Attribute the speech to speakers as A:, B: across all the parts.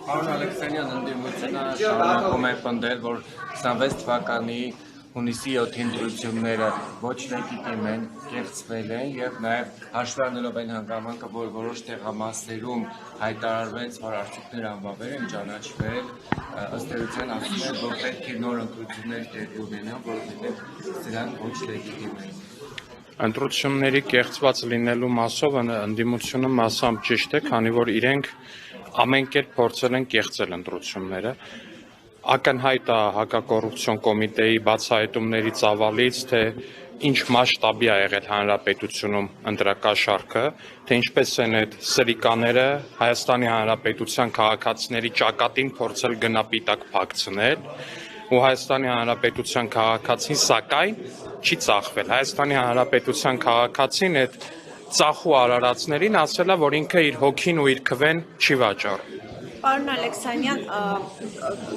A: Պարոն Ալեքսանյան, ընդդիմությունը շարունակում է պնդել, որ 26 թվականի հունիսի 7-ին դրությունները ոչ լեգիտիմ են, կեղծվել են եւ նաեւ հաշվի առնելով այն հանգամանքը, որ որոշ տեղամասերում հայտարարվեց, որ արդյունքները անբավեր են ճանաչվել, ըստ էության ասում են, որ պետք է նոր ընտրություններ տեղի ունենան, որովհետեւ սրանք ոչ լեգիտիմ են։
B: Ընտրությունների կեղծված լինելու մասով ընդդիմությունը մասամբ ճիշտ է, քանի որ իրենք ամեն կերպ փորձել են կեղծել ընտրությունները։ Ակնհայտ է հակակոռուպցիոն կոմիտեի բացահայտումների ծավալից, թե ինչ մասշտաբի է եղել հանրապետությունում ընտրակաշառքը, թե ինչպես են այդ սրիկաները Հայաստանի Հանրապետության քաղաքացիների ճակատին փորձել գնապիտակ փակցնել, ու Հայաստանի Հանրապետության քաղաքացին սակայն չի ծախվել։ Հայաստանի Հանրապետության քաղաքացին այդ ծախու արարածներին ասել է, որ ինքը իր հոգին ու իր քվեն չի վաճառում։
C: Պարոն Ալեքսանյան,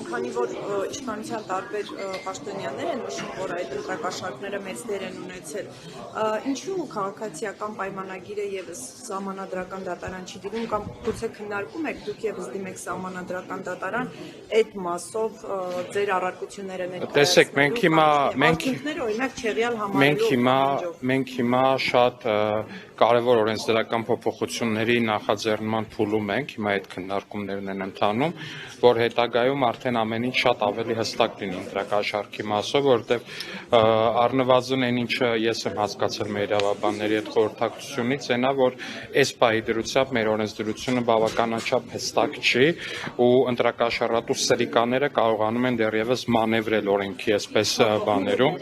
C: քանի որ իշխանության տարբեր պաշտոնյաներ են նշում, որ այդ ընտրակաշառքները մեծ դեր են ունեցել, ինչու քաղաքացիական պայմանագիրը եւս սահմանադրական դատարան չի դիմում, կամ գուցե քննարկում եք դուք եւս դիմեք սահմանադրական դատարան այդ մասով ձեր առարկությունները ներկայացնելու։
B: Մենք հիմա շատ կարևոր օրենսդրական փոփոխությունների նախաձեռնման փուլում ենք, հիմա այդ քննարկումներն են ընթանում, որ հետագայում արդեն ամեն ինչ շատ ավելի հստակ լինի ընտրակաշառքի մասով, որովհետև առնվազն այն ինչը ես եմ հասկացել մեր իրավաբանների այդ խորհրդակցությունից, այն է, որ այս պահի դրությամբ մեր օրենսդրությունը բավականաչափ հստակ չի, ու ընտրակաշառատու սրիկաները կարողանում են դեռևս մանևրել օրենքի այսպես բաներում։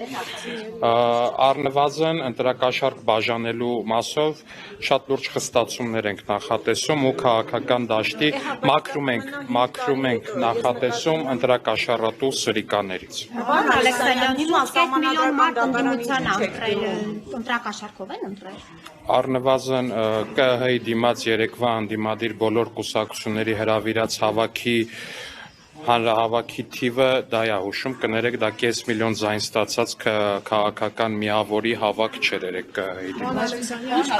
B: Առնվազն ընտրակաշառք բաժանելու մասով շատ լուրջ խստացումներ ենք նախատեսում ու քաղաքական դաշտի մաքրում ենք նախատեսում ընտրակաշառատու սրիկաներից։
D: Պարոն Ալեքսանյան, հիմա միլիոն մարդ ընդդիմության ընտրել, ընտրակաշառքով են ընտրել։
B: Առնվազն ԿՀ-ի դիմաց երեկվա ընդդիմադիր բոլոր կուսակցությունների հրավիրած հանրահավաքի թիվը դա է հուշում, կներեք դա կես միլիոն ձայն ստացած քաղաքական միավորի հավաք չէր երեք ԿՀ-ի դիմաց։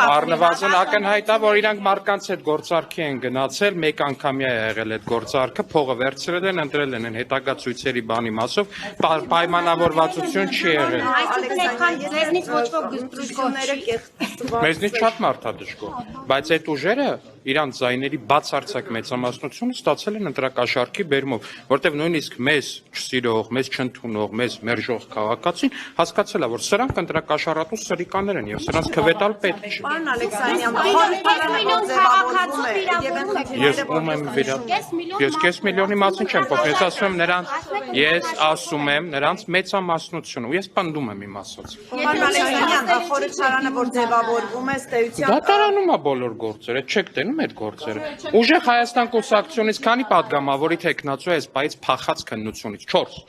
B: Առնվազն ակնհայտ է, որ իրանք մարդկանց հետ գործարքի են գնացել, մեկ անգամյա է եղել այդ գործարքը, փողը վերցրել են, ընտրել են հետագա ցույցերի բանի մասով, պայմանավորվածություն չի եղել։ Մեզնից շատ մարդ է դժգոհ, բայց այդ ուժերը իրանց ձայների բացարձակ մեծամասնությունը ստացել են ընտրակաշառքի բերումով, որտեղ նույնիսկ մեզ չսիրող, մեզ չընդունող, մեզ մերժող քաղաքացին հասկացել է, որ սրանք ընտրակաշառատու սրիկաներ են եւ սրանց քվետալ պետք չի։
C: Պարոն Ալեքսանյան,
B: ես կես միլիոնի մասին չեմ խոսում, ես ասում եմ նրանց մեծամասնությունը, ու ես պնդում եմ իմ ասած։
C: Պարոն Ալեքսանյան, խորհրդարանը որ ձևավորվում է ըստ էության
B: դատարանում է բոլոր գործերը, չեք տենում այդ գործերը։ Ուժեղ Հայաստան կուսակցությունից քանի падգամավորի թեկնածու է այս պայից փախած քննությունից 4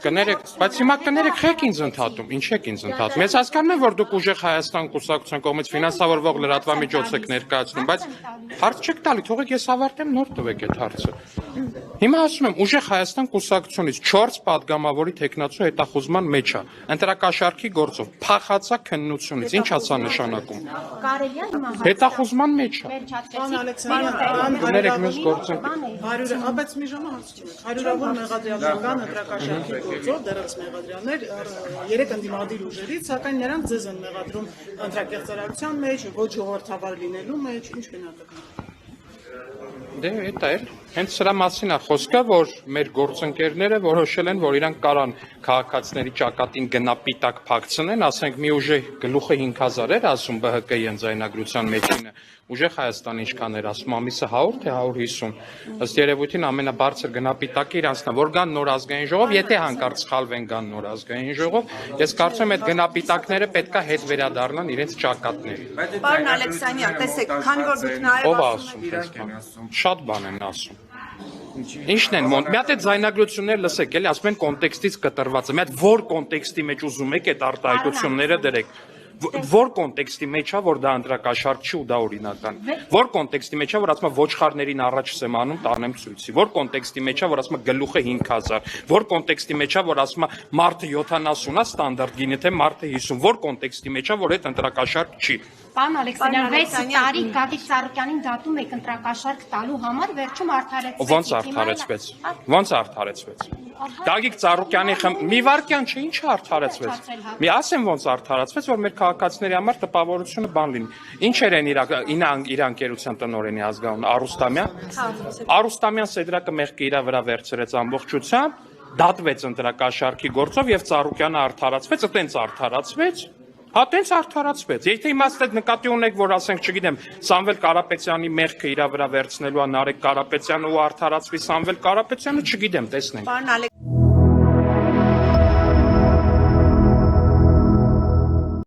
B: կներեք, բայց հիմա կներեք եք ինձ ընդհատում, ինչ եք ինձ ընդհատում։ Ես հասկանում եմ, որ դուք ուժեղ Հայաստան կուսակցության կողմից ֆինանսավորվող լրատվամիջոց եք ներկայացնում, բայց հարց չեք տալի, թողեք ես ավարտեմ, նոր տվեք այդ հարցը։ Հիմա ասում եմ, ուժեղ Հայաստան կուսակցությունից 4 падգամավորի թեկնածու հետախուզման մեջ է, ընտրակաշառքի գործով, փախածա քննությունից, ինչ ասա նշանակում։ Հետախուզման մեջ է։ Կներեք մյուս գործը
E: Բայց մի ժամ հարցնում եք, հարյուրավոր մեղադրյալներ կան ընտրակաշառքի գործով, դեռևս մեղադրյալներ 3 ընդդիմադիր ուժերից, սակայն նրանք ձեզ են մեղադրում ընտրակեղծարարության մեջ, ոչ ժողովրդավար լինելու մեջ, ինչ գնահատական։
B: Դե դա էր, հենց սրա մասին է խոսքը, որ մեր գործընկերները որոշել են, որ իրանք կարան քաղաքացիների ճակատին գնապիտակ փակցնեն, ասենք մի ուժը գլուխը 5000 էր ասում ԲՀԿ-ի ընձայնագրության մեջինը, ուժեղ Հայաստանը ինչքան էր ասում, ամիսը 100 թե 150, ըստ երևույթին ամենաբարձր գնապիտակը իրանցն է, որ գան նոր ազգային ժողով, եթե հանկարծ սխալվեն գան նոր ազգային ժողով, ես կարծում եմ այդ գնապիտակները պետքա հետ վերադառնան իրենց ճակատներին։
C: Պարոն Ալեքսանյան, տեսեք, քանի որ դուք նաև
B: ով ասում ես, շատ բան են ասում։ Ինչն են, մի հատ այդ ձայնագրություններ լսեք, էլի ասում են կոնտեքստից կտրված է, մի հատ որ կոնտեքստի մեջ ուզում եք այդ արտահայտությունները դրեք։ Որ կոնտեքստի մեջ է, որ դա ընտրակաշառք չի ու դա օրինական։ Որ կոնտեքստի մեջ է, որ ասում է ոչխարներին առաջ եմ անում, տանեմ ցույցի։ Որ կոնտեքստի մեջ է, որ ասում է գլուխը 5000։ Որ կոնտեքստի մեջ է, որ ասում է մարդը 70 է ստանդարտ գինը, թե մարդը 50։ Որ կոնտեքստի մեջ է, որ այդ ընտրակաշառք չի։
D: Պարոն Ալեքսանյան, 6 տարի Գագիկ Ծառուկյանին դատում եք ընտրակաշարք տալու համար, վերջում արդարեցվեց։
B: Ոնց արդարեցվեց։ Ոնց արդարեցվեց։ Գագիկ Ծառուկյանի մի վարքյան չէ, ինչ արդարեցվեց։ Մի ասեմ ոնց արդարացվեց, որ մեր քաղաքացիների համար տպավորությունը բան լինի։ Ինչեր են իր անկերության տնօրենի ազգանունը Արուստամյան։ Արուստամյան Սեդրակը մեղքը իր վրա վերցրեց ամբողջությամբ, դատվեց ընտրակաշարքի գործով եւ Ծառուկյանը արդարացվեց, այտենց արդարացվեց։ Հա տենց արդարացվեց։ Եթե իմաստը նկատի ունեք, որ ասենք, չգիտեմ, Սամվել Կարապետյանի մեղքը իր վրա վերցնելու է Նարեկ Կարապետյանը ու արդարացվի Սամվել Կարապետյանը, չգիտեմ, տեսնենք։